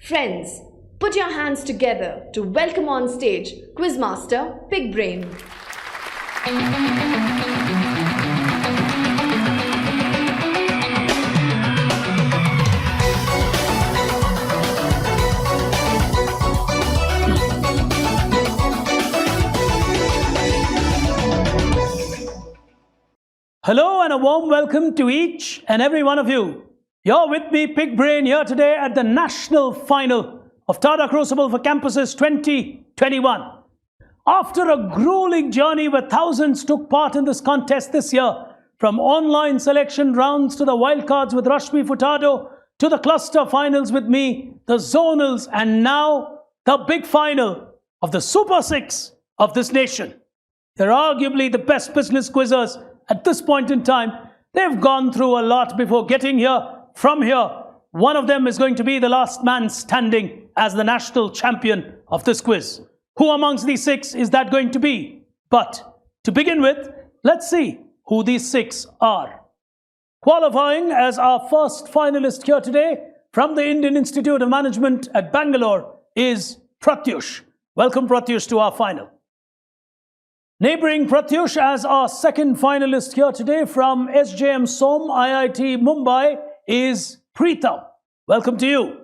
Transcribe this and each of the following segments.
Friends, put your hands together to welcome on stage Quizmaster Pickbrain. Hello and a warm welcome to each and every one of you. You're with me, Pickbrain, here today at the national final of Tata Crucible for Campuses 2021. After a grueling journey where thousands took part in this contest this year, from online selection rounds to the wildcards with Rashmi Furtado, to the cluster finals with me, the zonals, and now the big final of the Super Six of this nation. They're arguably the best business quizzers at this point in time. They've gone through a lot before getting here. From here, one of them is going to be the last man standing as the national champion of this quiz. Who amongst these six is that going to be? But to begin with, let's see who these six are. Qualifying as our first finalist here today from the Indian Institute of Management at Bangalore is Pratyush. Welcome, Pratyush, to our final. Neighbouring Pratyush as our second finalist here today from SJM Som IIT Mumbai is Preetham. Welcome to you.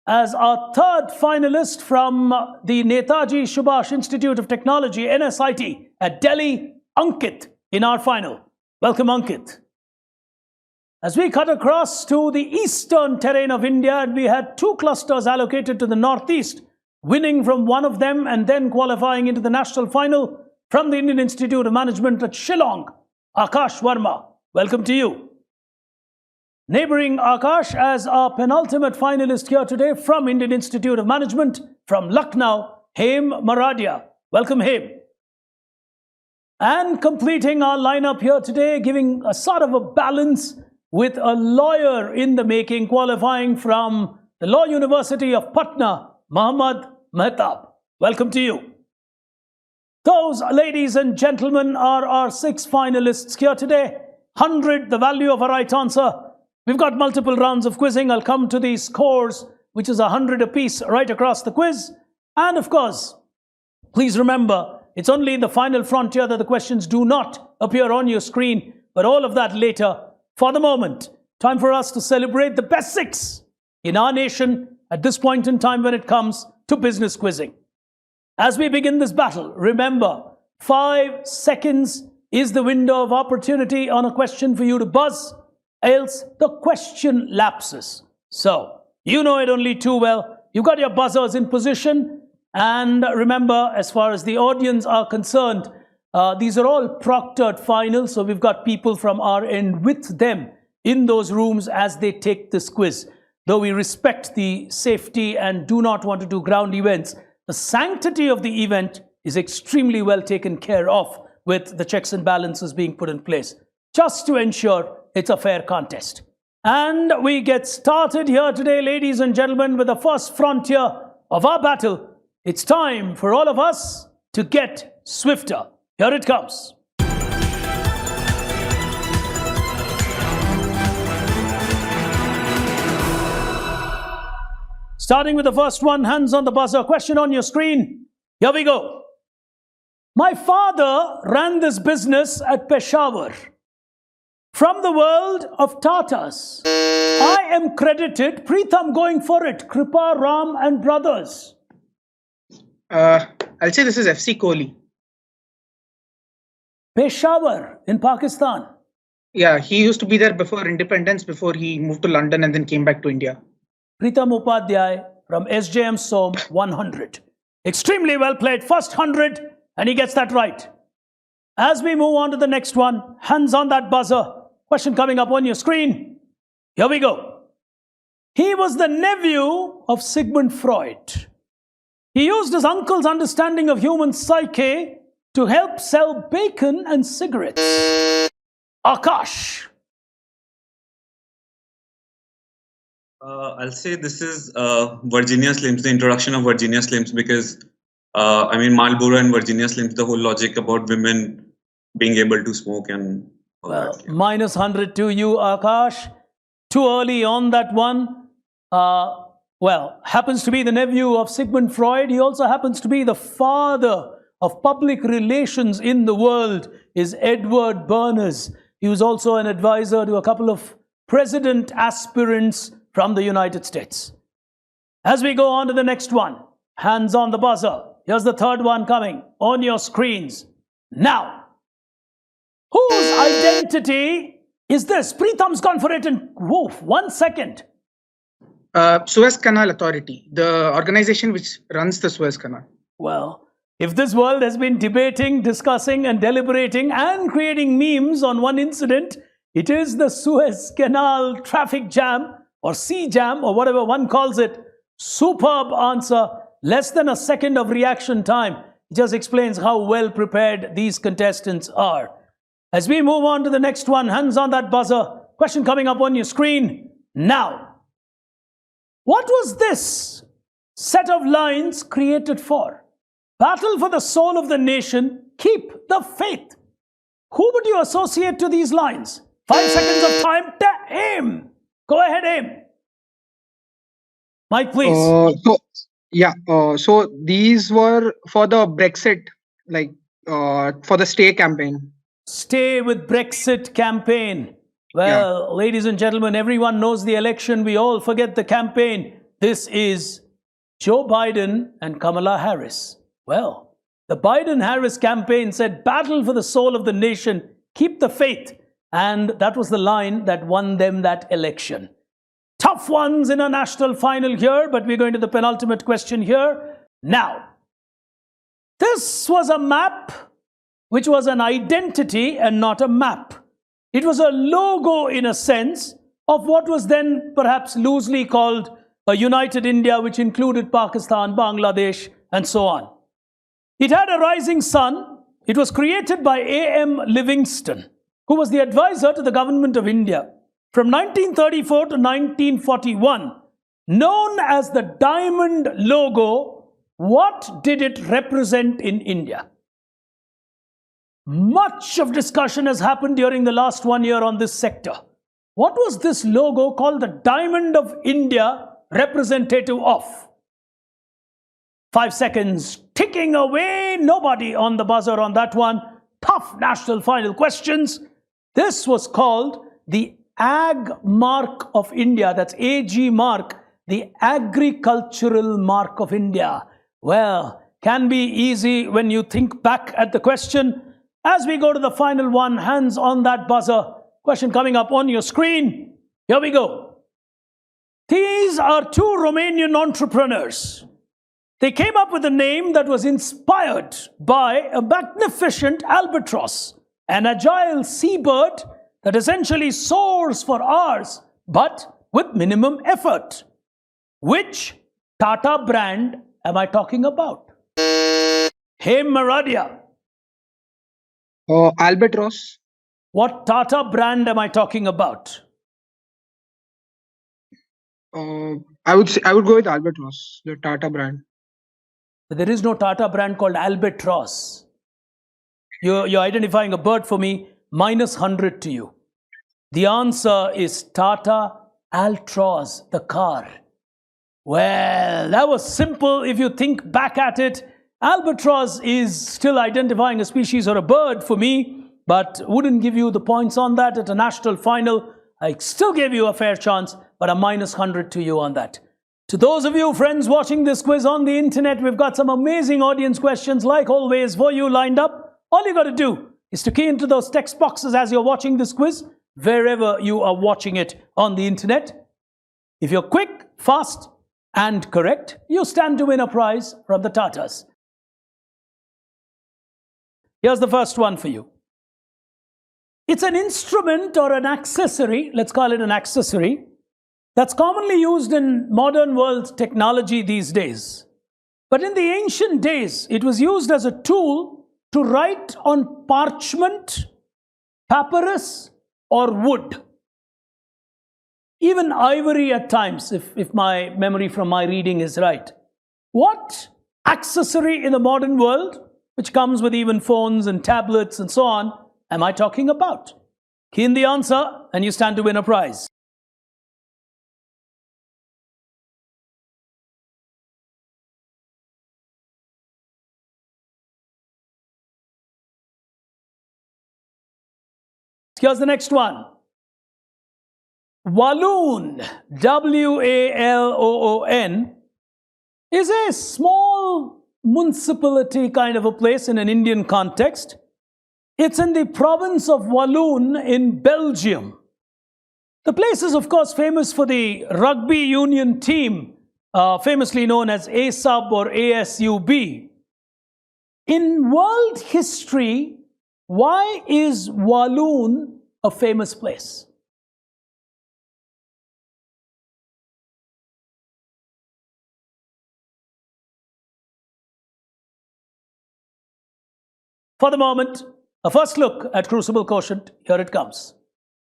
As our third finalist from the Netaji Subhash Institute of Technology, NSIT, at Delhi, Ankit, in our final. Welcome, Ankit. As we cut across to the eastern terrain of India, and we had two clusters allocated to the northeast, winning from one of them and then qualifying into the national final from the Indian Institute of Management at Shillong, Akash Verma. Welcome to you. Neighbouring Akash as our penultimate finalist here today from Indian Institute of Management from Lucknow, Hem Maradia. Welcome, Hem. And completing our lineup here today, giving a sort of a balance with a lawyer in the making, qualifying from the Law University of Patna, Muhammad Mehtab. Welcome to you. Those, ladies and gentlemen, are our six finalists here today. 100, the value of a right answer. We've got multiple rounds of quizzing. I'll come to these scores, which is 100 apiece right across the quiz. And of course, please remember, it's only in the final frontier that the questions do not appear on your screen, but all of that later. For the moment, time for us to celebrate the best six in our nation at this point in time when it comes to business quizzing. As we begin this battle, remember, 5 seconds is the window of opportunity on a question for you to buzz, else the question lapses. So, you know it only too well. You've got your buzzers in position. And remember, as far as the audience are concerned, these are all proctored finals. So we've got people from our end with them in those rooms as they take this quiz. Though we respect the safety and do not want to do ground events, the sanctity of the event is extremely well taken care of with the checks and balances being put in place, just to ensure it's a fair contest. And we get started here today, ladies and gentlemen, with the first frontier of our battle. It's time for all of us to get swifter. Here it comes. Starting with the first one, hands on the buzzer. Question on your screen. Here we go. My father ran this business at Peshawar. From the world of Tatas, I am credited, Preetham going for it, Kripa, Ram and Brothers. I'll say this is FC Kohli. Peshawar in Pakistan. Yeah, he used to be there before independence, before he moved to London and then came back to India. Preetham Upadhyay from SJM Som, 100. Extremely well played. First 100, and he gets that right. As we move on to the next one, hands on that buzzer. Question coming up on your screen. Here we go. He was the nephew of Sigmund Freud. He used his uncle's understanding of human psyche to help sell bacon and cigarettes. Akash. I'll say this is Virginia Slims, the introduction of Virginia Slims, because I mean Marlboro and Virginia Slims, the whole logic about women being able to smoke and all that. Yeah. Minus 100 to you, Akash. Too early on that one. well, happens to be the nephew of Sigmund Freud. He also happens to be the father of public relations in the world, is Edward Bernays. He was also an advisor to a couple of president aspirants from the United States. As we go on to the next one, hands on the buzzer. Here's the third one coming on your screens now. Whose identity is this? Preetham's gone for it in 1 second. Suez Canal Authority, the organization which runs the Suez Canal. Well, if this world has been debating, discussing and deliberating and creating memes on one incident, it is the Suez Canal traffic jam or sea jam or whatever one calls it. Superb answer. Less than a second of reaction time. It just explains how well prepared these contestants are. As we move on to the next one, hands on that buzzer. Question coming up on your screen now. What was this set of lines created for? Battle for the soul of the nation, keep the faith. Who would you associate to these lines? 5 seconds of time to aim. Go ahead, aim. Mike, please. So these were for the Brexit, like for the Stay campaign. Stay with Brexit campaign. Well, ladies and gentlemen, everyone knows the election. We all forget the campaign. This is Joe Biden and Kamala Harris. Well, the Biden-Harris campaign said, battle for the soul of the nation, keep the faith. And that was the line that won them that election. Tough ones in a national final here, but we're going to the penultimate question here. Now, this was a map which was an identity and not a map. It was a logo in a sense of what was then perhaps loosely called a united India, which included Pakistan, Bangladesh, and so on. It had a rising sun. It was created by A.M. Livingston, who was the advisor to the government of India from 1934 to 1941. Known as the diamond logo, what did it represent in India? Much of discussion has happened during the last 1 year on this sector. What was this logo called the Diamond of India representative of? 5 seconds ticking away. Nobody on the buzzer on that one. Tough national final questions. This was called the Ag Mark of India. That's AG Mark, the Agricultural Mark of India. Well, can be easy when you think back at the question. As we go to the final one, hands on that buzzer. Question coming up on your screen. Here we go. These are two Romanian entrepreneurs. They came up with a name that was inspired by a magnificent albatross, an agile seabird that essentially soars for hours, but with minimum effort. Which Tata brand am I talking about? Hey, Maradia. Albatross. What Tata brand am I talking about? I would go with Albatross, the Tata brand. But there is no Tata brand called Albatross. You're identifying a bird for me, minus 100 to you. The answer is Tata Altroz, the car. Well, that was simple if you think back at it. Albatross is still identifying a species or a bird for me, but wouldn't give you the points on that at a national final. I still gave you a fair chance, but a minus 100 to you on that. To those of you friends watching this quiz on the internet, we've got some amazing audience questions like always for you lined up. All you got to do is to key into those text boxes as you're watching this quiz, wherever you are watching it on the internet. If you're quick, fast, and correct, you stand to win a prize from the Tatas. Here's the first one for you. It's an instrument or an accessory, let's call it an accessory, that's commonly used in modern world technology these days. But in the ancient days, it was used as a tool to write on parchment, papyrus, or wood. Even ivory at times, if my memory from my reading is right. What accessory in the modern world, which comes with even phones and tablets and so on, am I talking about? Key in the answer and you stand to win a prize. Here's the next one. Walloon, W-A-L-O-O-N, is a small municipality kind of a place in an Indian context. It's in the province of Walloon in Belgium. The place is, of course, famous for the rugby union team, famously known as ASUB or ASUB. In world history, why is Walloon a famous place? For the moment, a first look at Crucible Quotient. Here it comes.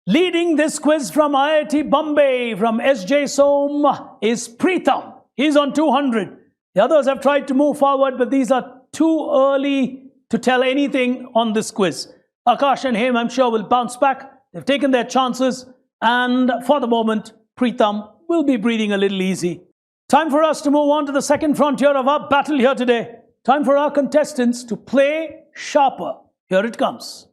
Leading this quiz from IIT Bombay, from SJ Som, is Preetham. He's on 200. The others have tried to move forward, but these are too early to tell anything on this quiz. Akash and him, I'm sure, will bounce back. They've taken their chances. And for the moment, Preetham will be breathing a little easy. Time for us to move on to the second frontier of our battle here today. Time for our contestants to play sharper. Here it comes.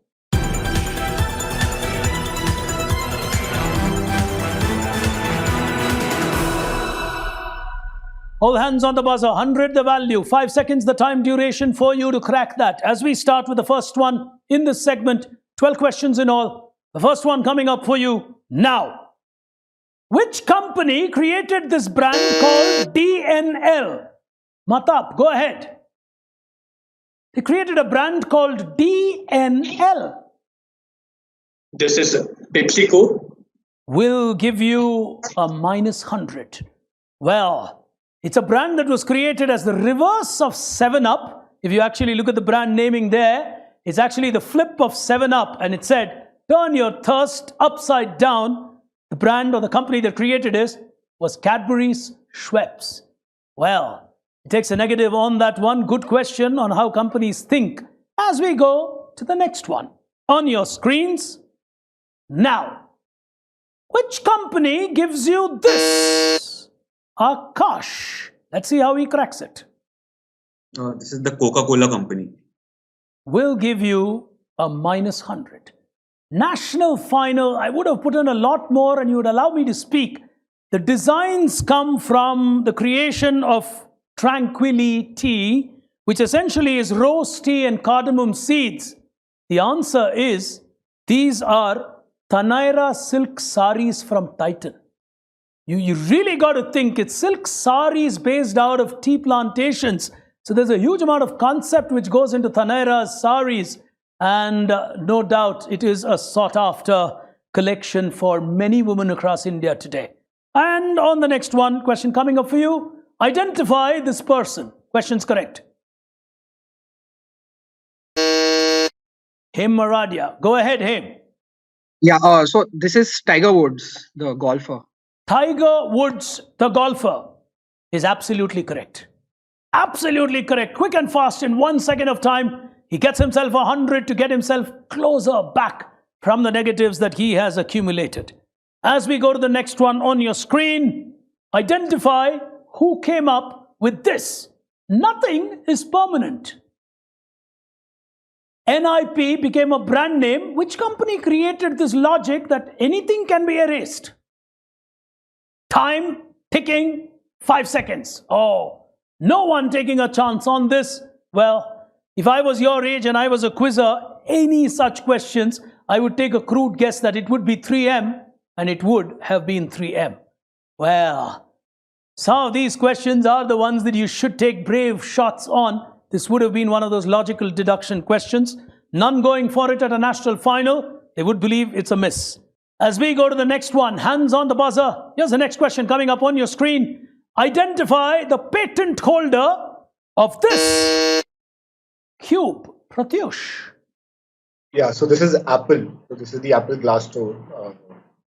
All hands on the buzzer. 100 the value. 5 seconds the time duration for you to crack that. As we start with the first one in this segment, 12 questions in all. The first one coming up for you now. Which company created this brand called DNL? Matab, go ahead. They created a brand called DNL. This is PepsiCo. We'll give you a -100. Well, it's a brand that was created as the reverse of 7-Up. If you actually look at the brand naming there, it's actually the flip of 7-Up. And it said, turn your thirst upside down. The brand or the company that created it was Cadbury's Schweppes. Well, it takes a negative on that one. Good question on how companies think. As we go to the next one. On your screens, now. Which company gives you this? Akash. Let's see how he cracks it. This is the Coca-Cola company. We'll give you a -100. National final, I would have put in a lot more and you would allow me to speak. The designs come from the creation of Tranquilly tea, which essentially is rose tea and cardamom seeds. The answer is, these are Tanaira silk saris from Titan. You really got to think it's silk saris based out of tea plantations. So there's a huge amount of concept which goes into Tanaira's saris. And no doubt it is a sought after collection for many women across India today. And on the next one, question coming up for you. Identify this person. Question's correct. Him Maradia. Go ahead, Him. Yeah, so this is Tiger Woods, the golfer. Tiger Woods, the golfer, is absolutely correct. Absolutely correct. Quick and fast in 1 second of time. He gets himself 100 to get himself closer back from the negatives that he has accumulated. As we go to the next one on your screen, identify who came up with this. Nothing is permanent. NIP became a brand name. Which company created this logic that anything can be erased? Time ticking, 5 seconds. Oh, no one taking a chance on this. Well, if I was your age and I was a quizzer, any such questions, I would take a crude guess that it would be 3M, and it would have been 3M. Well, some of these questions are the ones that you should take brave shots on. This would have been one of those logical deduction questions. None going for it at a national final. They would believe it's a miss. As we go to the next one, hands on the buzzer. Here's the next question coming up on your screen. Identify the patent holder of this cube. Pratyush. Yeah, so this is Apple. So this is the Apple Glass Store.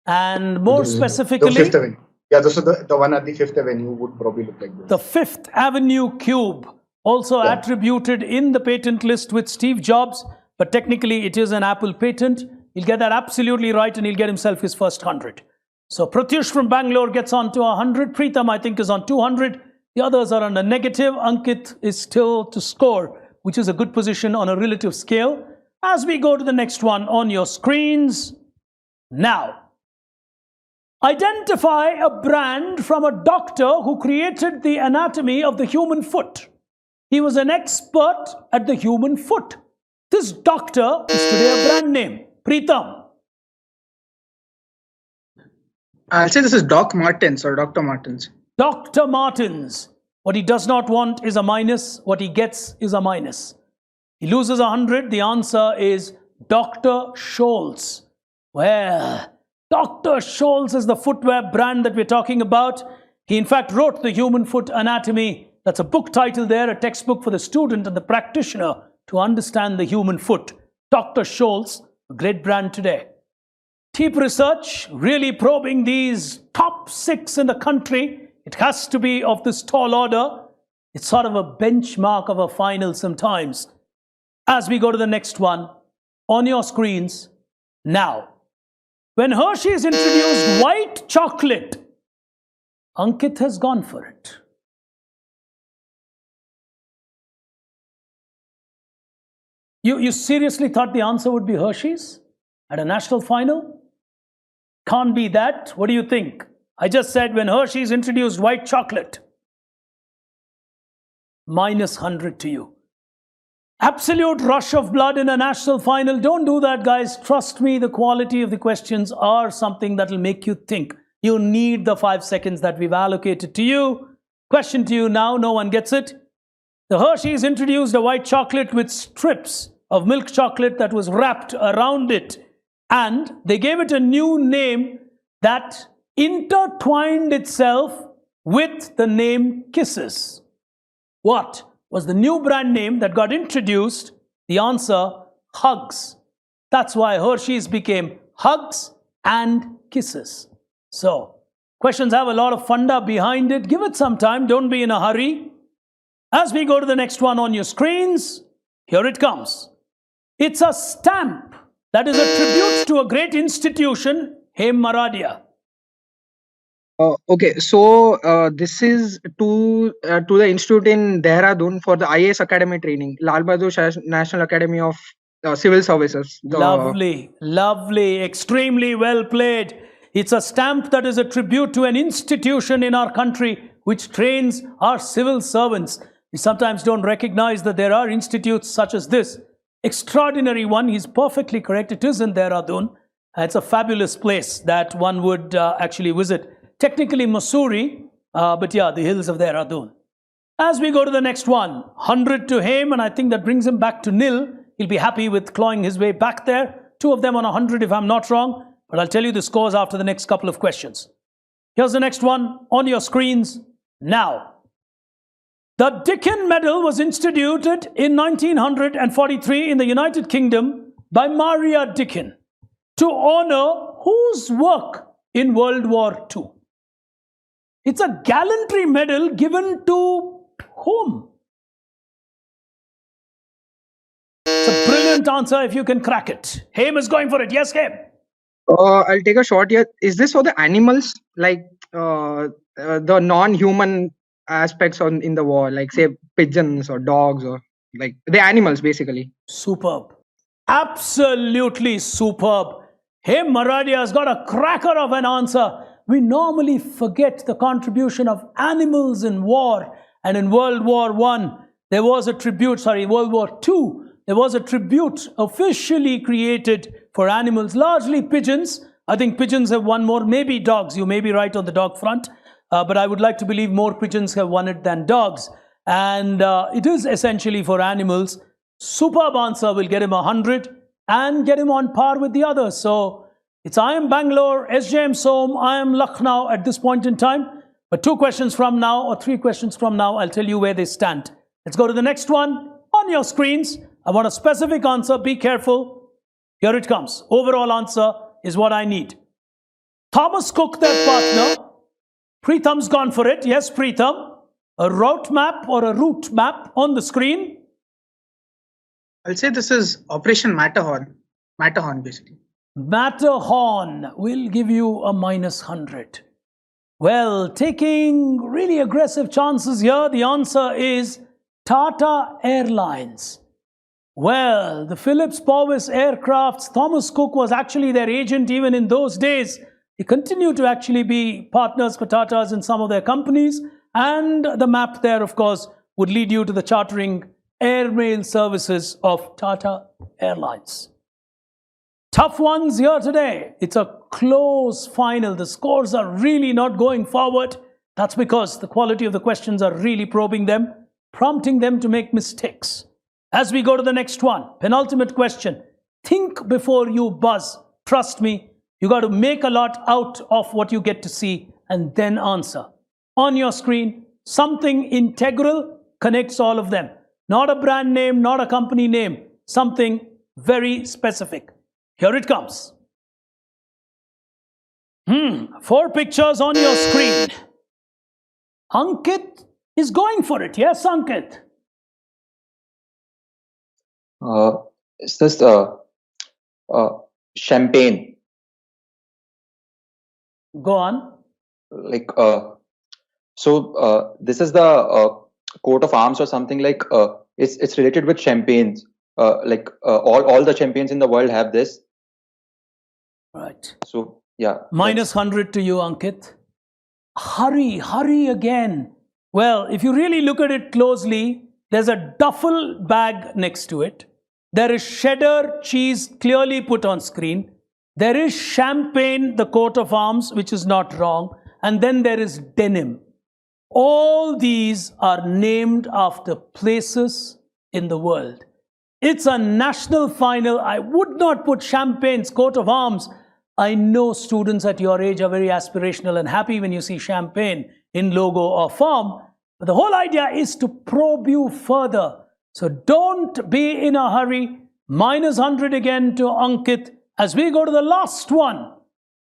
And more specifically, the Fifth Avenue. Yeah, so the one at the Fifth Avenue would probably look like this. The Fifth Avenue cube, also attributed in the patent list with Steve Jobs, but technically it is an Apple patent. He'll get that absolutely right and he'll get himself his first 100. So Pratyush from Bangalore gets on to 100. Preetham, I think, is on 200. The others are on a negative. Ankit is still to score, which is a good position on a relative scale. As we go to the next one on your screens now. Identify a brand from a doctor who created the anatomy of the human foot. He was an expert at the human foot. This doctor is today a brand name. Preetham. I'll say this is Doc Martens or Dr. Martens. Dr. Martens. What he does not want is a minus. What he gets is a minus. He loses 100. The answer is Dr. Scholl's. Well, Dr. Scholl's is the footwear brand that we're talking about. He in fact wrote the Human Foot Anatomy. That's a book title there, a textbook for the student and the practitioner to understand the human foot. Dr. Scholl's, a great brand today. Deep research, really probing these top 6 in the country. It has to be of this tall order. It's sort of a benchmark of a final sometimes. As we go to the next one, on your screens now. When Hershey's introduced white chocolate, Ankit has gone for it. You seriously thought the answer would be Hershey's at a national final? Can't be that. What do you think? I just said when Hershey's introduced white chocolate. Minus 100 to you. Absolute rush of blood in a national final. Don't do that, guys. Trust me, the quality of the questions are something that will make you think. You need the 5 seconds that we've allocated to you. Question to you now, no one gets it. The Hershey's introduced a white chocolate with strips of milk chocolate that was wrapped around it. And they gave it a new name that intertwined itself with the name Kisses. What was the new brand name that got introduced? The answer, Hugs. That's why Hershey's became Hugs and Kisses. So, questions have a lot of funda behind it. Give it some time. Don't be in a hurry. As we go to the next one on your screens, here it comes. It's a stamp that is a tribute to a great institution, Hem Maradia. Okay, so this is to the institute in Dehradun for the IAS Academy training, Lal Bahadur National Academy of Civil Services. Lovely, lovely, extremely well played. It's a stamp that is a tribute to an institution in our country which trains our civil servants. We sometimes don't recognize that there are institutes such as this. Extraordinary one. He's perfectly correct. It is in Dehradun. It's a fabulous place that one would actually visit. Technically Mussoorie, but yeah, the hills of Dehradun. As we go to the next one, 100 to Hem, and I think that brings him back to nil. He'll be happy with clawing his way back there. 2 of them on 100 if I'm not wrong, but I'll tell you the scores after the next couple of questions. Here's the next one on your screens now. The Dickin Medal was instituted in 1943 in the United Kingdom by Maria Dickin to honor whose work in World War II? It's a gallantry medal given to whom? It's a brilliant answer if you can crack it. Hem is going for it. Yes, Hem. I'll take a shot here. Is this for the animals, like the non-human aspects in the war, like say pigeons or dogs, or like the animals basically? Superb. Absolutely superb. Hem Maradia has got a cracker of an answer. We normally forget the contribution of animals in war. And in World War I, there was a tribute, World War II, there was a tribute officially created for animals, largely pigeons. I think pigeons have won more, maybe dogs. You may be right on the dog front. But I would like to believe more pigeons have won it than dogs. And it is essentially for animals. Superb answer will get him 100 and get him on par with the others. So it's I am Bangalore, SJM Som, I am Lucknow at this point in time. But 2 questions from now or 3 questions from now, I'll tell you where they stand. Let's go to the next one on your screens. I want a specific answer. Be careful. Here it comes. Overall answer is what I need. Thomas Cook, their partner. Preetham's gone for it. Yes, Preetham. A route map or a route map on the screen. I'll say this is Operation Matterhorn. Matterhorn, basically. Matterhorn will give you a -100. Well, taking really aggressive chances here, the answer is Tata Airlines. Well, the Phillips Powys aircrafts, Thomas Cook was actually their agent even in those days. They continue to actually be partners for Tatas in some of their companies. And the map there, of course, would lead you to the chartering airmail services of Tata Airlines. Tough ones here today. It's a close final. The scores are really not going forward. That's because the quality of the questions are really probing them, prompting them to make mistakes. As we go to the next one, penultimate question. Think before you buzz. Trust me, you got to make a lot out of what you get to see and then answer. On your screen, something integral connects all of them. Not a brand name, not a company name. Something very specific. Here it comes. 4 pictures on your screen. Ankit is going for it. Yes, Ankit. It's just champagne. Go on. Like this is the coat of arms or something like. It's related with champagnes. All the champagnes in the world have this. Right. So yeah. Minus 100 to you, Ankit. Hurry again. Well, if you really look at it closely, there's a duffel bag next to it. There is cheddar cheese clearly put on screen. There is champagne, the coat of arms, which is not wrong. And then there is denim. All these are named after places in the world. It's a national final. I would not put champagne's coat of arms. I know students at your age are very aspirational and happy when you see champagne in logo or form. But the whole idea is to probe you further. So don't be in a hurry. Minus 100 again to Ankit as we go to the last one.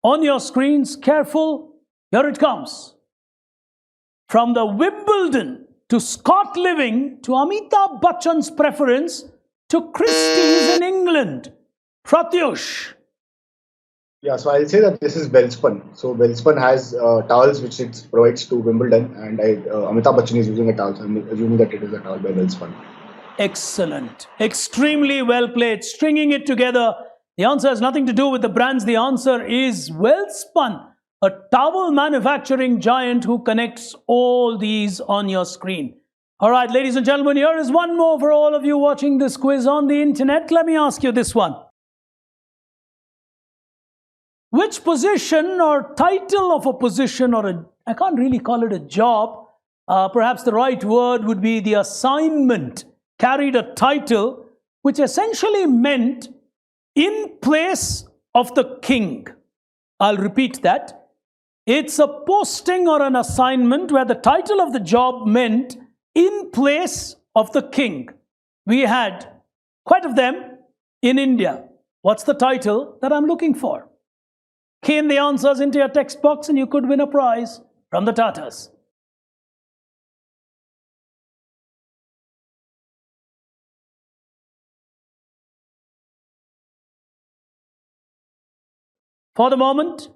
On your screens, careful. Here it comes. From the Wimbledon to Scott Living to Amitabh Bachchan's preference to Christie's in England. Pratyush. Yeah, so I'll say that this is Wellspun. So Wellspun has towels which it provides to Wimbledon, and Amitabh Bachchan is using a towel. So I'm assuming that it is a towel by Wellspun. Excellent. Extremely well played. Stringing it together. The answer has nothing to do with the brands. The answer is Wellspun, a towel manufacturing giant who connects all these on your screen. All right, ladies and gentlemen, here is one more for all of you watching this quiz on the internet. Let me ask you this one. Which position or title of a position I can't really call it a job. Perhaps the right word would be the assignment, carried a title which essentially meant in place of the king. I'll repeat that. It's a posting or an assignment where the title of the job meant in place of the king. We had quite of them in India. What's the title that I'm looking for? Key in the answers into your text box and you could win a prize from the Tatas. For the moment,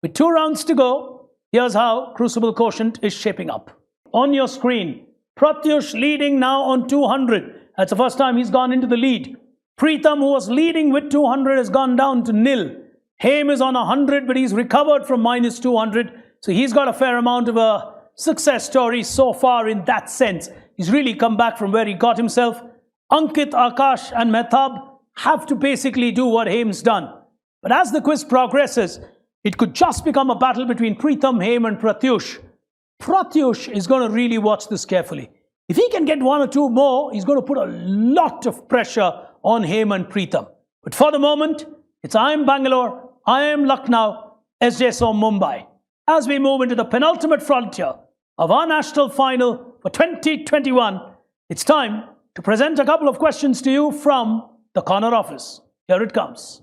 with 2 rounds to go, here's how Crucible Quotient is shaping up. On your screen, Pratyush leading now on 200. That's the first time he's gone into the lead. Preetham, who was leading with 200, has gone down to nil. Haim is on 100, but he's recovered from minus 200. So he's got a fair amount of a success story so far in that sense. He's really come back from where he got himself. Ankit, Akash and Mehtab have to basically do what Haim's done. But as the quiz progresses, it could just become a battle between Preetham, Haim and Pratyush. Pratyush is going to really watch this carefully. If he can get 1 or 2 more, he's going to put a lot of pressure on Haim and Preetham. But for the moment, it's I am Bangalore, I am Lucknow, SJ Som Mumbai. As we move into the penultimate frontier of our national final for 2021, it's time to present a couple of questions to you from the corner office. Here it comes.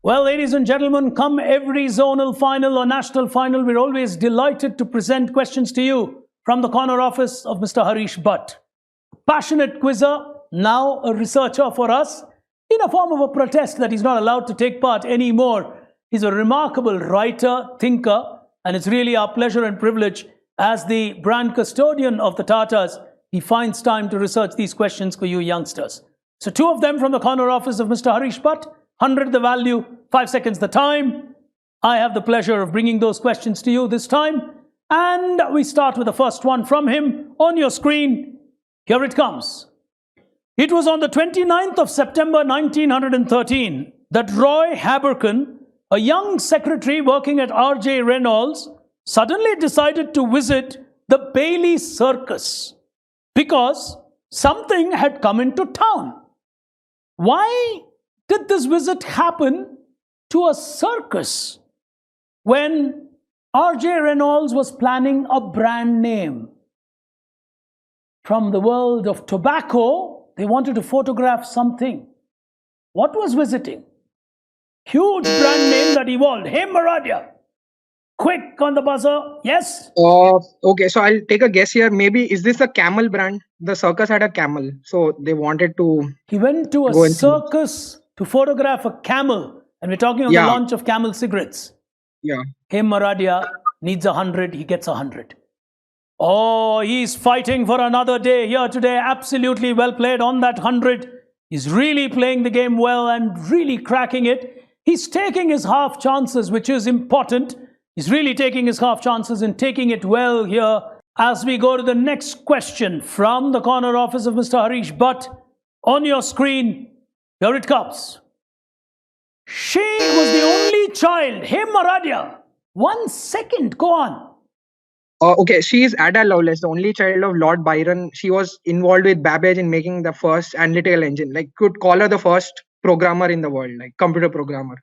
Well, ladies and gentlemen, come every zonal final or national final, we're always delighted to present questions to you from the corner office of Mr. Harish Bhatt. Passionate quizzer, now a researcher for us, in a form of a protest that he's not allowed to take part anymore He's a remarkable writer, thinker, and it's really our pleasure and privilege as the brand custodian of the Tatas. He finds time to research these questions for you youngsters. So 2 of them from the corner office of Mr. Harish Bhatt, 100 the value, 5 seconds the time. I have the pleasure of bringing those questions to you this time. And we start with the first one from him on your screen. Here it comes. It was on the 29th of September 1913 that Roy Haberken, a young secretary working at R.J. Reynolds, suddenly decided to visit the Bailey Circus because something had come into town. Why did this visit happen to a circus when R.J. Reynolds was planning a brand name? From the world of tobacco, they wanted to photograph something. What was visiting? Huge brand name that evolved. Hey, Maradia. Quick on the buzzer. Yes? Okay, so I'll take a guess here. Maybe is this a camel brand? The circus had a camel, so they wanted to. He went to a circus to photograph a camel, and we're talking on the launch of Camel cigarettes. Yeah. Hey, Maradia needs 100. He gets 100. Oh, he's fighting for another day here today. Absolutely well played on that 100. He's really playing the game well and really cracking it. He's taking his half chances, which is important. He's really taking his half chances and taking it well here. As we go to the next question from the corner office of Mr. Harish Bhatt, on your screen, here it comes. She was the only child. Hey, Maradia. 1 second. Go on. Okay, she is Ada Lovelace, the only child of Lord Byron. She was involved with Babbage in making the first analytical engine. Like, could call her the first programmer in the world, like computer programmer.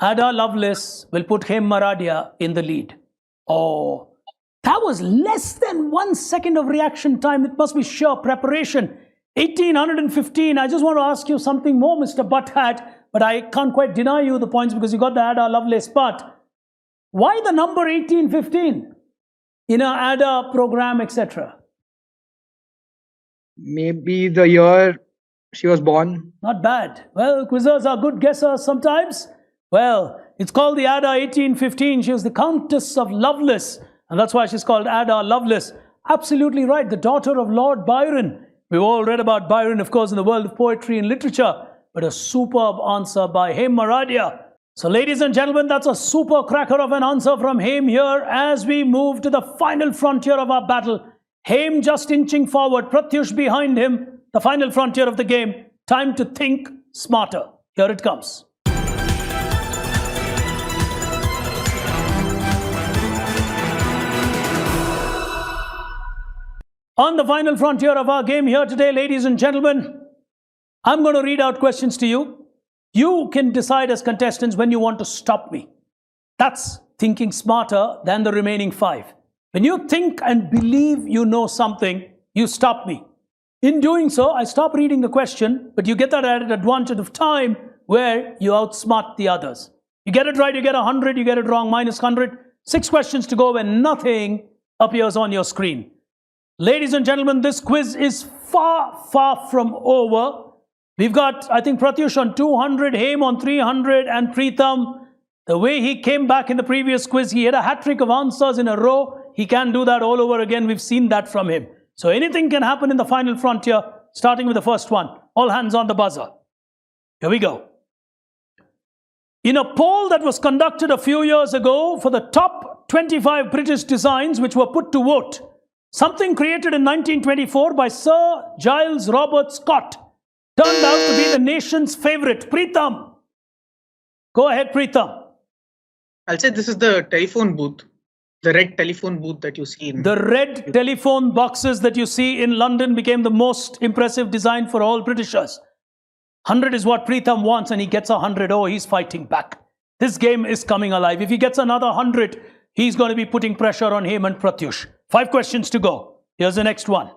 Ada Lovelace will put Hem Maradia in the lead. Oh, that was less than 1 second of reaction time. It must be sheer preparation. 1815. I just want to ask you something more, Mr. Butthead, but I can't quite deny you the points because you got the Ada Lovelace part. Why the number 1815? In a ADA program, etc. Maybe the year she was born. Not bad. Well, quizzers are good guessers sometimes. Well, it's called the Ada 1815. She was the Countess of Lovelace, and that's why she's called Ada Lovelace. Absolutely right. The daughter of Lord Byron. We've all read about Byron, of course, in the world of poetry and literature, but a superb answer by Hem Maradia. So, ladies and gentlemen, that's a super cracker of an answer from Hem here as we move to the final frontier of our battle. Hem just inching forward, Pratyush behind him, the final frontier of the game. Time to think smarter. Here it comes. On the final frontier of our game here today, ladies and gentlemen, I'm going to read out questions to you. You can decide as contestants when you want to stop me. That's thinking smarter than the remaining 5. When you think and believe you know something, you stop me. In doing so, I stop reading the question, but you get that added advantage of time where you outsmart the others. You get it right, you get 100, you get it wrong, minus 100. 6 questions to go when nothing appears on your screen. Ladies and gentlemen, this quiz is far, far from over. We've got, I think, Pratyush on 200, Hem on 300, and Preetham. The way he came back in the previous quiz, he had a hat-trick of answers in a row. He can do that all over again. We've seen that from him. So anything can happen in the final frontier, starting with the first one. All hands on the buzzer. Here we go. In a poll that was conducted a few years ago for the top 25 British designs which were put to vote, something created in 1924 by Sir Giles Robert Scott turned out to be the nation's favorite. Preetham. Go ahead, Preetham. I'll say this is the telephone booth. The red telephone booth that you see in... The red telephone boxes that you see in London became the most impressive design for all Britishers. 100 is what Preetham wants and he gets 100. Oh, he's fighting back. This game is coming alive. If he gets another 100, he's going to be putting pressure on him and Pratyush. 5 questions to go. Here's the next one.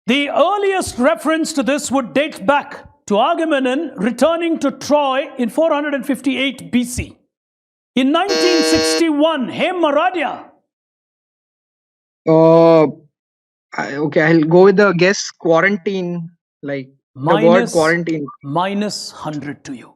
The earliest reference to this would date back to Agamemnon returning to Troy in 458 BC. In 1961, Hem Maradia. Okay, I'll go with the guess quarantine, like the word quarantine. Minus 100 to you.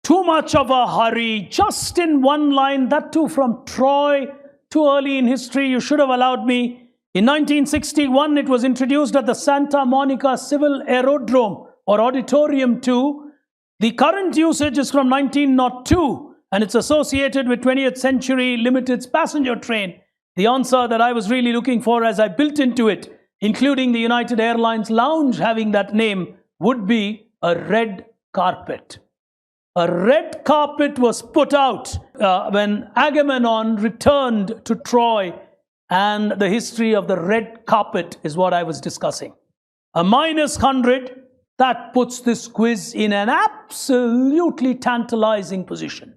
Too much of a hurry, just in one line, that too from Troy. Too early in history, you should have allowed me. In 1961, it was introduced at the Santa Monica Civil Aerodrome or Auditorium 2. The current usage is from 1902 and it's associated with 20th Century Limited's passenger train. The answer that I was really looking for as I built into it, including the United Airlines lounge having that name, would be a red carpet. A red carpet was put out when Agamemnon returned to Troy, and the history of the red carpet is what I was discussing. A -100, that puts this quiz in an absolutely tantalizing position.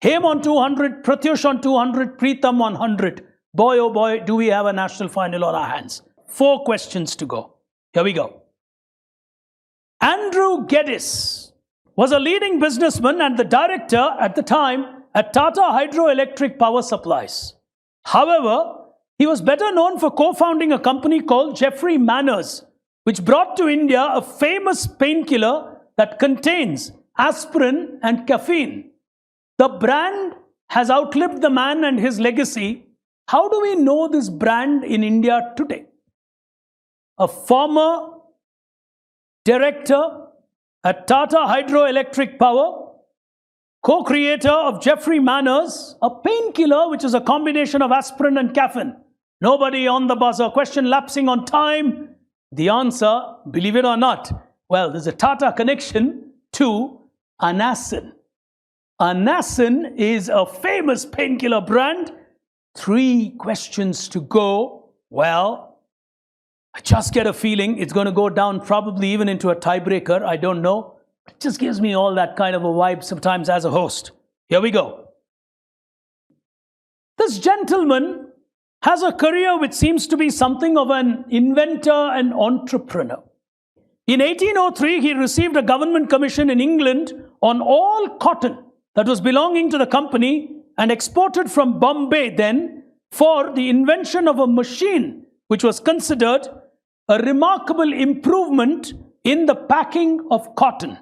Hem on 200, Pratyush on 200, Preetham 100. Boy, oh boy, do we have a national final on our hands. 4 questions to go. Here we go. Andrew Geddes was a leading businessman and the director at the time at Tata Hydroelectric Power Supplies. However, he was better known for co-founding a company called Jeffrey Manners, which brought to India a famous painkiller that contains aspirin and caffeine. The brand has outlived the man and his legacy. How do we know this brand in India today? A former director at Tata Hydroelectric Power, co-creator of Jeffrey Manners, a painkiller which is a combination of aspirin and caffeine. Nobody on the buzzer. Question lapsing on time. The answer, believe it or not, well, there's a Tata connection to Anacin. Anacin is a famous painkiller brand. 3 questions to go. Well, I just get a feeling it's going to go down probably even into a tiebreaker. I don't know. It just gives me all that kind of a vibe sometimes as a host. Here we go. This gentleman has a career which seems to be something of an inventor and entrepreneur. In 1803, he received a government commission in England on all cotton that was belonging to the company and exported from Bombay then for the invention of a machine which was considered a remarkable improvement in the packing of cotton.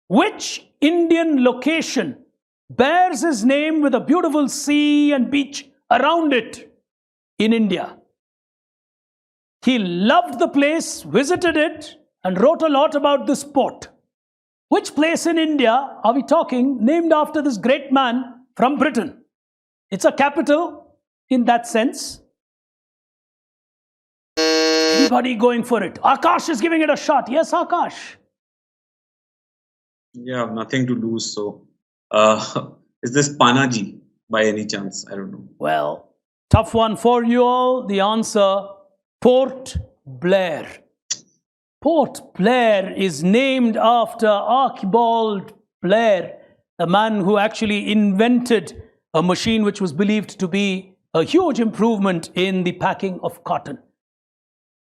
Which Indian location bears his name with a beautiful sea and beach around it in India? He loved the place, visited it, and wrote a lot about this port. Which place in India are we talking named after this great man from Britain? It's a capital in that sense. Anybody going for it? Akash is giving it a shot. Yes, Akash. Yeah, nothing to lose. So, is this Panaji by any chance? I don't know. Well, tough one for you all. The answer, Port Blair. Port Blair is named after Archibald Blair, a man who actually invented a machine which was believed to be a huge improvement in the packing of cotton.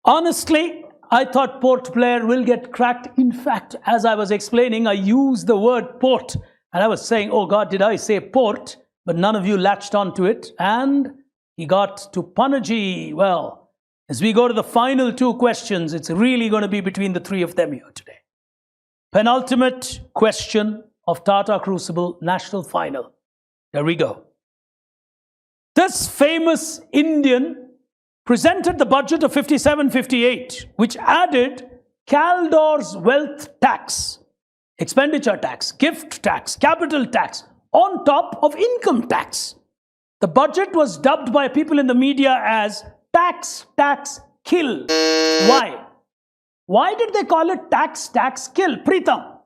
Honestly, I thought Port Blair will get cracked. In fact, as I was explaining, I used the word port. And I was saying, oh God, did I say port? But none of you latched onto it. And he got to Panaji. Well, as we go to the final 2 questions, it's really going to be between the 3 of them here today. Penultimate question of Tata Crucible National Final. There we go. This famous Indian presented the budget of 57-58, which added Caldor's wealth tax, expenditure tax, gift tax, capital tax, on top of income tax. The budget was dubbed by people in the media as tax, tax, kill. Why? Why did they call it tax, tax, kill? Preetham.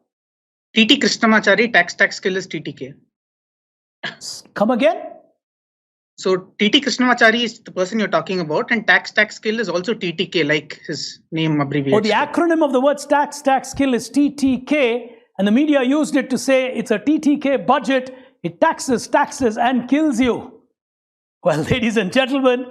TT Krishnamachari, tax kill is TTK. Come again? So TT Krishnamachari is the person you're talking about, and tax kill is also TTK, like his name abbreviates. Oh, the acronym of the words tax, kill is TTK, and the media used it to say it's a TTK budget. It taxes, and kills you. Well, ladies and gentlemen,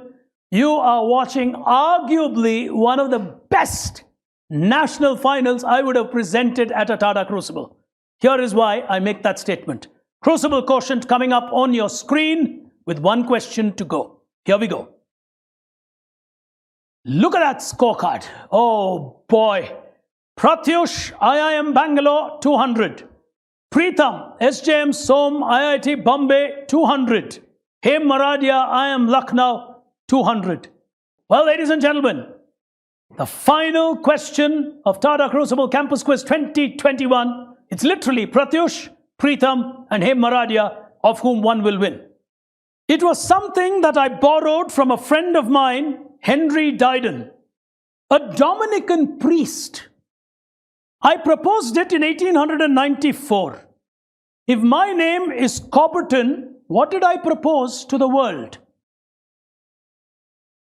you are watching arguably one of the best national finals I would have presented at a Tata Crucible. Here is why I make that statement. Crucible quotient coming up on your screen with 1 question to go. Here we go. Look at that scorecard. Oh boy. Pratyush, IIM Bangalore, 200. Preetham, SJM Som, IIT Bombay, 200. Hem Maradia, IIM Lucknow, 200. Well, ladies and gentlemen, the final question of Tata Crucible Campus Quiz 2021. It's literally Pratyush, Preetham and Hem Maradia, of whom one will win. It was something that I borrowed from a friend of mine, Henry Dryden, a Dominican priest. I proposed it in 1894. If my name is Cobberton, what did I propose to the world?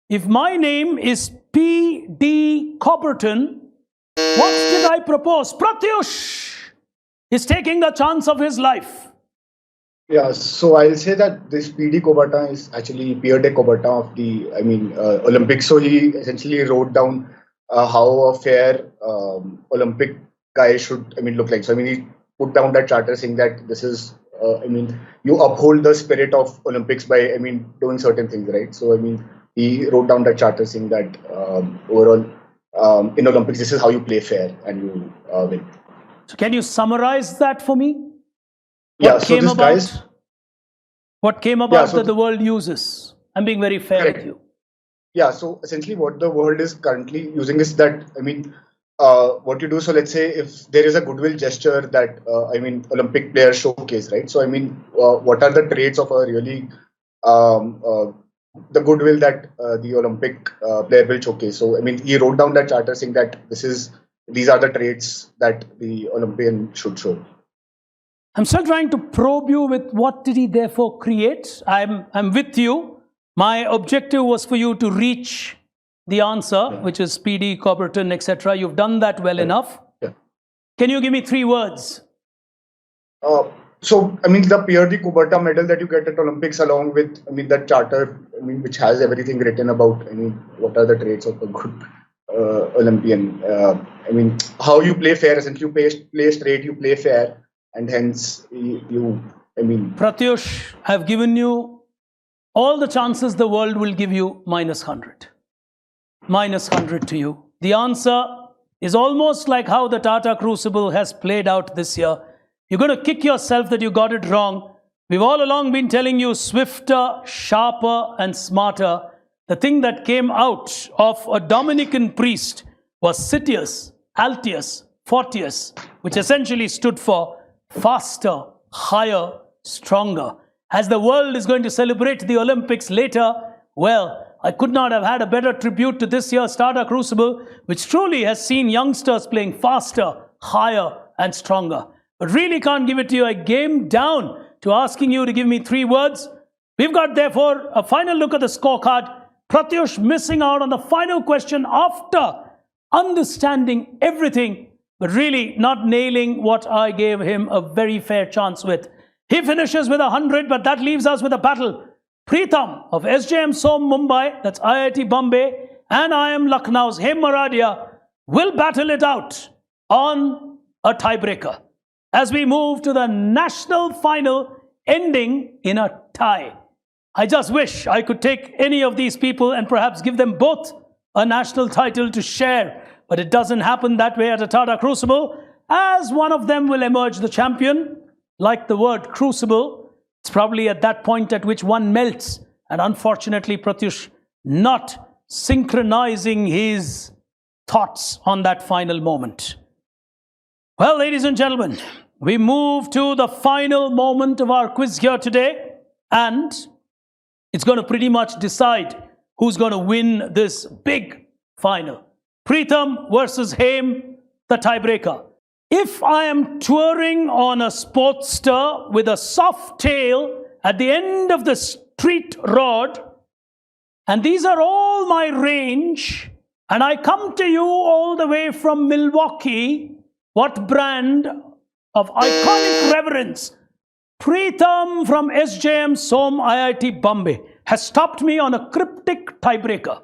If my name is P.D. Cobberton, what did I propose? Pratyush is taking the chance of his life. Yeah, so I'll say that this P.D. Coubertin is actually Pierre de Coubertin of the, Olympics. So he essentially wrote down how a fair Olympic guy should, look like. So, he put down that charter saying that this is, you uphold the spirit of Olympics by, doing certain things, right? So, he wrote down that charter saying that overall, in Olympics, this is how you play fair and you win. So can you summarize that for me? What came about that the world uses? I'm being very fair with you. Yeah, so essentially what the world is currently using is that, what you do, so let's say if there is a goodwill gesture that, Olympic players showcase, right? So, what are the traits of a really, the goodwill that the Olympic player will showcase? So, he wrote down that charter saying that these are the traits that the Olympian should show. I'm still trying to probe you with what did he therefore create. I'm with you. My objective was for you to reach the answer, which is P.D. Coubertin, etc. You've done that well enough. Yeah. Can you give me 3 words? The Pierre de Coubertin medal that you get at Olympics, along with, that charter, which has everything written about, what are the traits of a good Olympian. How you play fair, essentially you play straight, you play fair. And hence, Pratyush, I've given you all the chances the world will give you minus 100. Minus 100 to you. The answer is almost like how the Tata Crucible has played out this year. You're going to kick yourself that you got it wrong. We've all along been telling you swifter, sharper and smarter. The thing that came out of a Dominican priest was Citius, Altius, Fortius, which essentially stood for faster, higher, stronger. As the world is going to celebrate the Olympics later, well, I could not have had a better tribute to this year's Tata Crucible, which truly has seen youngsters playing faster, higher, and stronger. But really can't give it to you. I came down to asking you to give me 3 words. We've got, therefore, a final look at the scorecard. Pratyush missing out on the final question after understanding everything, but really not nailing what I gave him a very fair chance with. He finishes with 100, but that leaves us with a battle. Preetham of SJM Som Mumbai, that's IIT Bombay, and IIM Lucknow's Hem Maradia will battle it out on a tiebreaker as we move to the national final ending in a tie. I just wish I could take any of these people and perhaps give them both a national title to share. But it doesn't happen that way at a Tata Crucible, as one of them will emerge the champion. Like the word crucible, it's probably at that point at which one melts. And unfortunately, Pratyush not synchronizing his thoughts on that final moment. Well, ladies and gentlemen, we move to the final moment of our quiz here today. And it's going to pretty much decide who's going to win this big final. Preetham versus Hem, the tiebreaker. If I am touring on a Sportster with a soft tail at the end of the street rod, and these are all my range, and I come to you all the way from Milwaukee, what brand of iconic reverence? Preetham from SJM Som IIT Bombay has stopped me on a cryptic tiebreaker.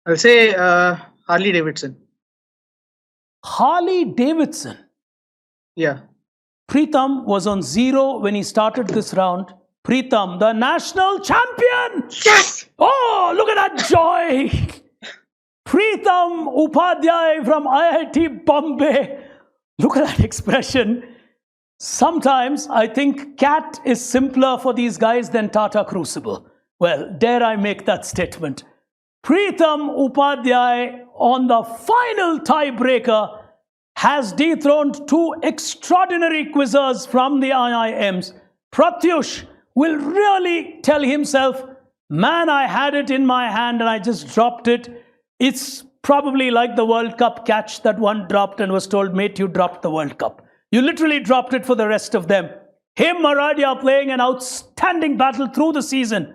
I'll say Harley Davidson. Harley Davidson. Yeah. Preetham was on 0 when he started this round. Preetham, the national champion! Yes! Oh, look at that joy! Preetham Upadhyay from IIT Bombay. Look at that expression. Sometimes I think cat is simpler for these guys than Tata Crucible. Well, dare I make that statement? Pritham Upadhyay on the final tiebreaker has dethroned two extraordinary quizzers from the IIMs. Pratyush will really tell himself, man, I had it in my hand and I just dropped it. It's probably like the World Cup catch that one dropped and was told, mate, you dropped the World Cup. You literally dropped it for the rest of them. Him, Maradia, playing an outstanding battle through the season,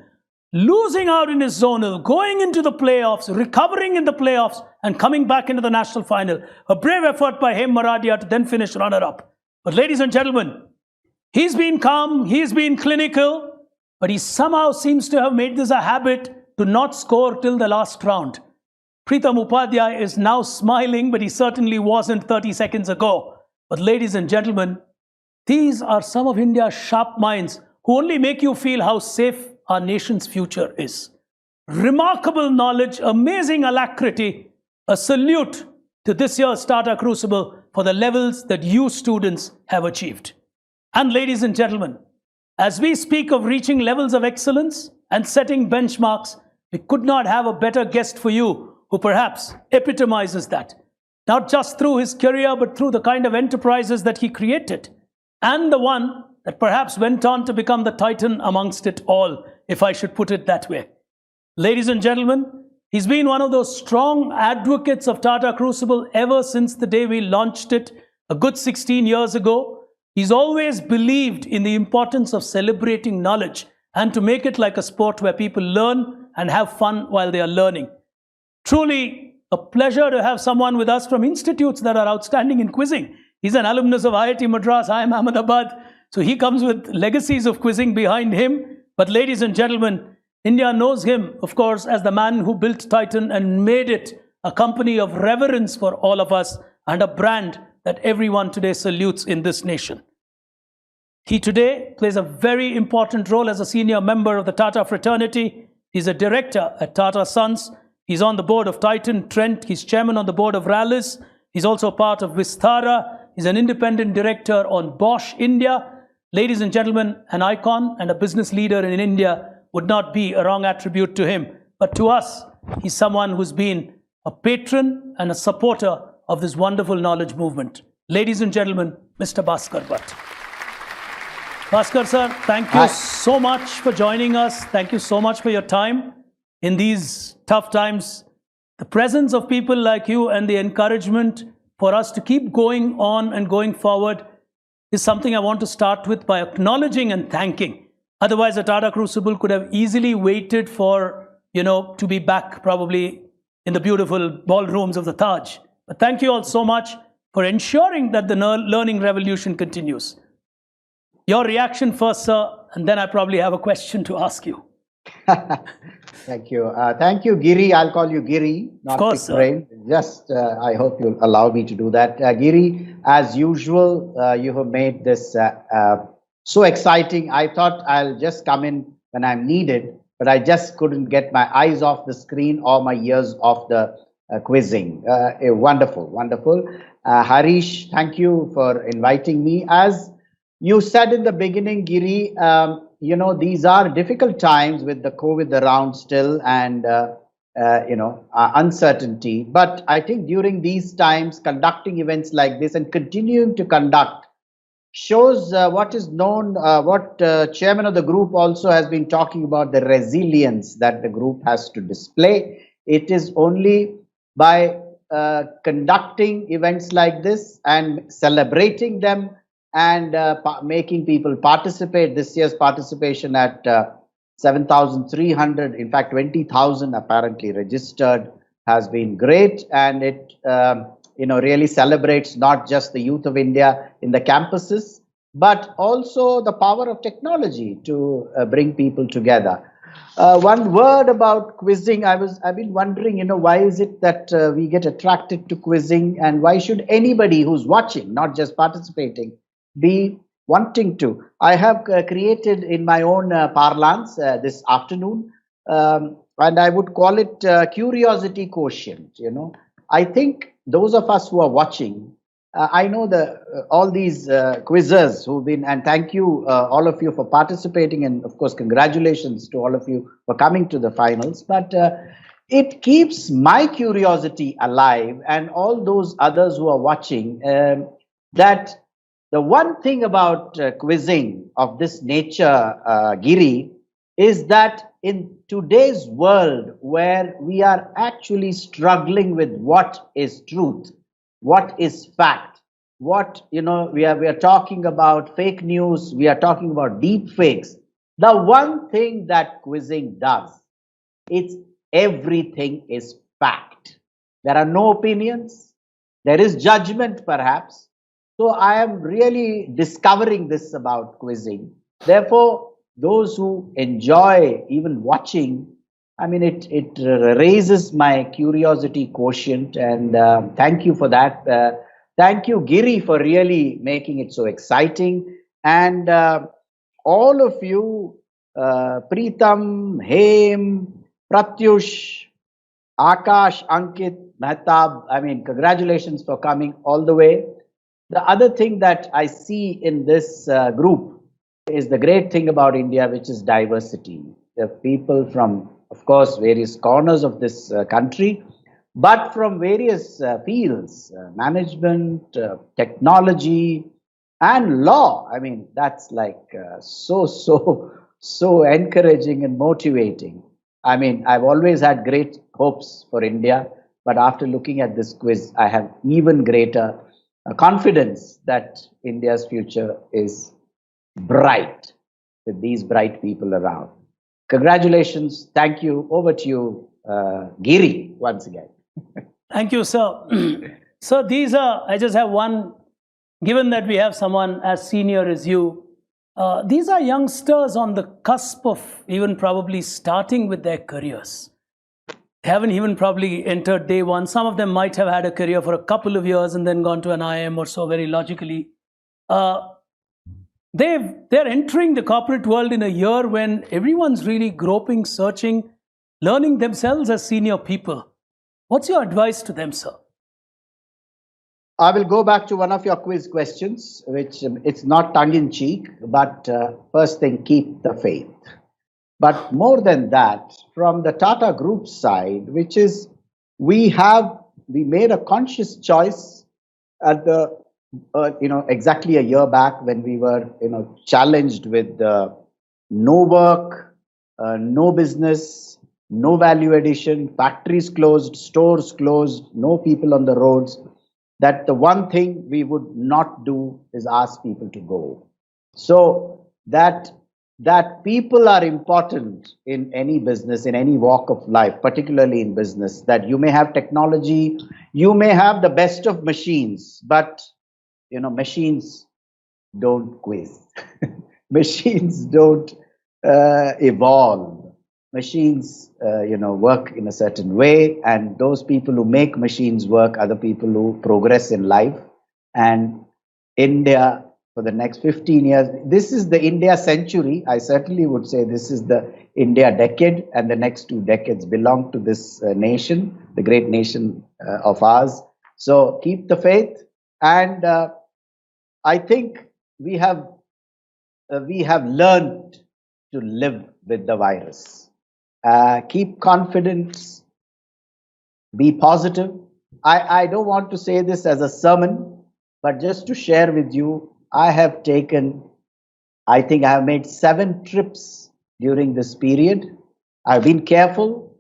losing out in his zonal, going into the playoffs, recovering in the playoffs, and coming back into the national final. A brave effort by him, Maradia, to then finish runner-up. But ladies and gentlemen, he's been calm, he's been clinical, but he somehow seems to have made this a habit to not score till the last round. Pritham Upadhyay is now smiling, but he certainly wasn't 30 seconds ago. But ladies and gentlemen, these are some of India's sharp minds who only make you feel how safe our nation's future is. Remarkable knowledge, amazing alacrity. A salute to this year's Tata Crucible for the levels that you students have achieved. And ladies and gentlemen, as we speak of reaching levels of excellence and setting benchmarks, we could not have a better guest for you who perhaps epitomizes that. Not just through his career, but through the kind of enterprises that he created. And the one that perhaps went on to become the titan amongst it all, if I should put it that way. Ladies and gentlemen, he's been one of those strong advocates of Tata Crucible ever since the day we launched it a good 16 years ago. He's always believed in the importance of celebrating knowledge and to make it like a sport where people learn and have fun while they are learning. Truly a pleasure to have someone with us from institutes that are outstanding in quizzing. He's an alumnus of IIT Madras, IIM Ahmedabad, so he comes with legacies of quizzing behind him. But ladies and gentlemen, India knows him, of course, as the man who built Titan and made it a company of reverence for all of us and a brand that everyone today salutes in this nation. He today plays a very important role as a senior member of the Tata fraternity. He's a director at Tata Sons. He's on the board of Titan Trent. He's chairman on the board of Rallis. He's also part of Vistara. He's an independent director on Bosch India. Ladies and gentlemen, an icon and a business leader in India would not be a wrong attribute to him. But to us, he's someone who's been a patron and a supporter of this wonderful knowledge movement. Ladies and gentlemen, Mr. Bhaskar Bhatt. Bhaskar sir, thank you so much for joining us. Thank you so much for your time in these tough times. The presence of people like you and the encouragement for us to keep going on and going forward is something I want to start with by acknowledging and thanking. Otherwise, the Tata Crucible could have easily waited for, to be back probably in the beautiful ballrooms of the Taj. But thank you all so much for ensuring that the learning revolution continues. Your reaction first, sir, and then I probably have a question to ask you. Thank you. Thank you, Giri. I'll call you Giri, not Pickbrain. Just, I hope you'll allow me to do that. Giri, as usual, you have made this so exciting. I thought I'll just come in when I'm needed, but I just couldn't get my eyes off the screen or my ears off the quizzing. Wonderful, wonderful. Harish, thank you for inviting me. As you said in the beginning, Giri, these are difficult times with the COVID around still and, uncertainty. But I think during these times, conducting events like this and continuing to conduct shows what is known, what chairman of the group also has been talking about, the resilience that the group has to display. It is only by conducting events like this and celebrating them and making people participate. This year's participation at 7,300, in fact 20,000 apparently registered, has been great, and it really celebrates not just the youth of India in the campuses, but also the power of technology to bring people together. One word about quizzing. I've been wondering, why is it that we get attracted to quizzing, and why should anybody who's watching, not just participating, be wanting to? I have created in my own parlance this afternoon, and I would call it curiosity quotient. I think those of us who are watching I know all these quizzers who've been, and thank you all of you for participating, and of course congratulations to all of you for coming to the finals. But it keeps my curiosity alive, and all those others who are watching, that the one thing about quizzing of this nature, Giri, is that in today's world where we are actually struggling with what is truth, what is fact, what, we are talking about fake news, we are talking about deep fakes. The one thing that quizzing does, it's everything is fact. There are no opinions, there is judgment perhaps. So I am really discovering this about quizzing. Therefore, those who enjoy even watching, I mean, it raises my curiosity quotient, and thank you for that. Thank you, Giri, for really making it so exciting. And all of you, Preetam, Hem, Pratyush, Akash, Ankit, Mehtab, I mean, congratulations for coming all the way. The other thing that I see in this group is the great thing about India, which is diversity. The people from, of course, various corners of this country, but from various fields, management, technology, and law. I mean, that's like so encouraging and motivating. I mean, I've always had great hopes for India, but after looking at this quiz, I have even greater confidence that India's future is bright with these bright people around. Congratulations. Thank you. Over to you, Giri, once again. Thank you, sir. So these are, I just have one, given that we have someone as senior as you, these are youngsters on the cusp of even probably starting with their careers. They haven't even probably entered day one. Some of them might have had a career for a couple of years and then gone to an IIM or so very logically. They're entering the corporate world in a year when everyone's really groping, searching, learning themselves as senior people. What's your advice to them, sir? I will go back to one of your quiz questions, which it's not tongue-in-cheek, but first thing, keep the faith. But more than that, from the Tata Group side, which is we made a conscious choice at the exactly a year back when we were challenged with no work, no business, no value addition, factories closed, stores closed, no people on the roads, that the one thing we would not do is ask people to go. So that people are important in any business, in any walk of life, particularly in business, that you may have technology, you may have the best of machines, but machines don't quiz. Machines don't evolve. Machines, work in a certain way, and those people who make machines work are the people who progress in life. And India, for the next 15 years, this is the India century. I certainly would say this is the India decade, and the next 2 decades belong to this nation, the great nation of ours. So keep the faith, and I think we have learned to live with the virus. Keep confidence, be positive. I don't want to say this as a sermon, but just to share with you, I think I have made 7 trips during this period. I've been careful,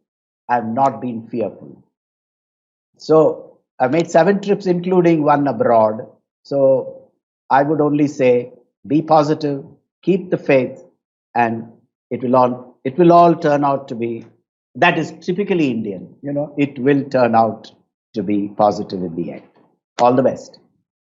I've not been fearful. So I've made 7 trips, including one abroad. So I would only say, be positive, keep the faith, and it will all turn out to be, that is typically Indian, it will turn out to be positive in the end. All the best.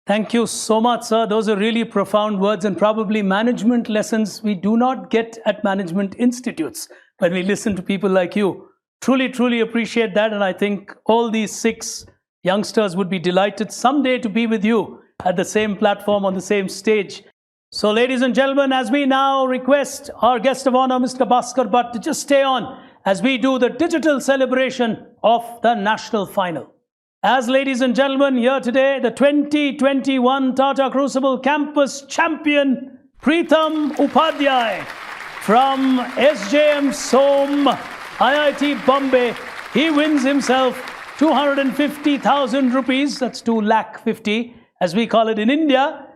Thank you so much, sir. Those are really profound words, and probably management lessons we do not get at management institutes when we listen to people like you. Truly, truly appreciate that. And I think all these 6 youngsters would be delighted someday to be with you at the same platform, on the same stage. So ladies and gentlemen, as we now request our guest of honor, Mr. Bhaskar Bhatt, to just stay on as we do the digital celebration of the national final. as, ladies and gentlemen, here today, the 2021 Tata Crucible Campus Champion, Pritham Upadhyay from SJM Som, IIT Bombay. He wins himself 250,000 rupees, that's 2,50,000 as we call it in India.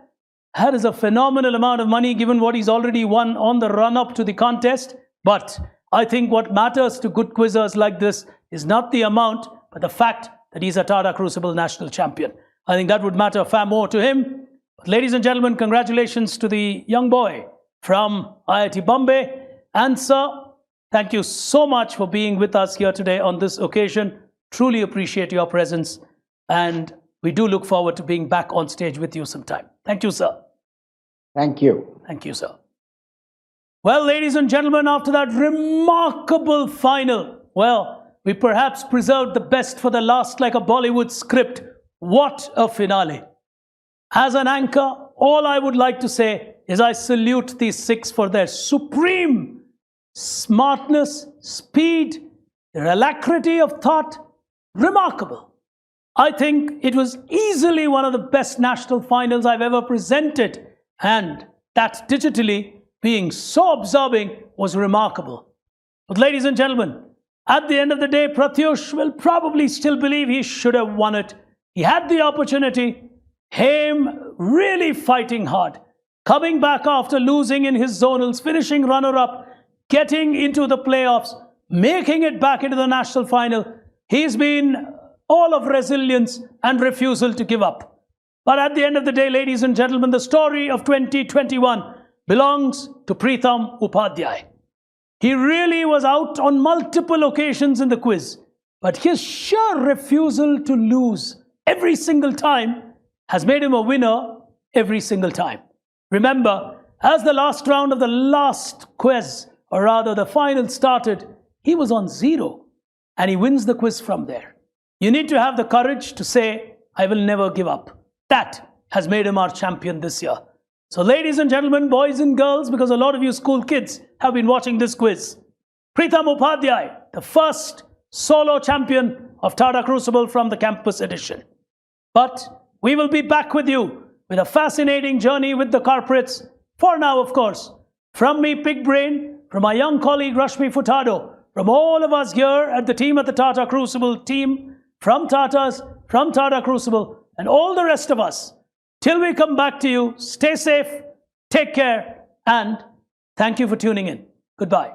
That is a phenomenal amount of money given what he's already won on the run-up to the contest. But I think what matters to good quizzers like this is not the amount, but the fact that he's a Tata Crucible national champion. I think that would matter far more to him. But ladies and gentlemen, congratulations to the young boy from IIT Bombay. And sir, thank you so much for being with us here today on this occasion. Truly appreciate your presence. And we do look forward to being back on stage with you sometime. Thank you, sir. Thank you. Thank you, sir. Well, ladies and gentlemen, after that remarkable final, well, we perhaps preserved the best for the last like a Bollywood script. What a finale. As an anchor, all I would like to say is I salute these six for their supreme smartness, speed, their alacrity of thought. Remarkable. I think it was easily one of the best national finals I've ever presented. And that digitally being so absorbing was remarkable. But ladies and gentlemen, at the end of the day, Pratyush will probably still believe he should have won it. He had the opportunity. Him really fighting hard. Coming back after losing in his zonals, finishing runner-up, getting into the playoffs, making it back into the national final. He's been all of resilience and refusal to give up. But at the end of the day, ladies and gentlemen, the story of 2021 belongs to Pritham Upadhyay. He really was out on multiple occasions in the quiz, but his sheer refusal to lose every single time has made him a winner every single time. Remember, as the last round of the last quiz, or rather the final started, he was on 0 and he wins the quiz from there. You need to have the courage to say, I will never give up. That has made him our champion this year. So ladies and gentlemen, boys and girls, because a lot of you school kids have been watching this quiz, Pritham Upadhyay, the first solo champion of Tata Crucible from the campus edition. But we will be back with you with a fascinating journey with the corporates. For now, of course, from me, Pickbrain, from my young colleague Rashmi Furtado, from all of us here at the team at the Tata Crucible team, from Tatas, from Tata Crucible, and all the rest of us, till we come back to you, stay safe, take care, and thank you for tuning in. Goodbye.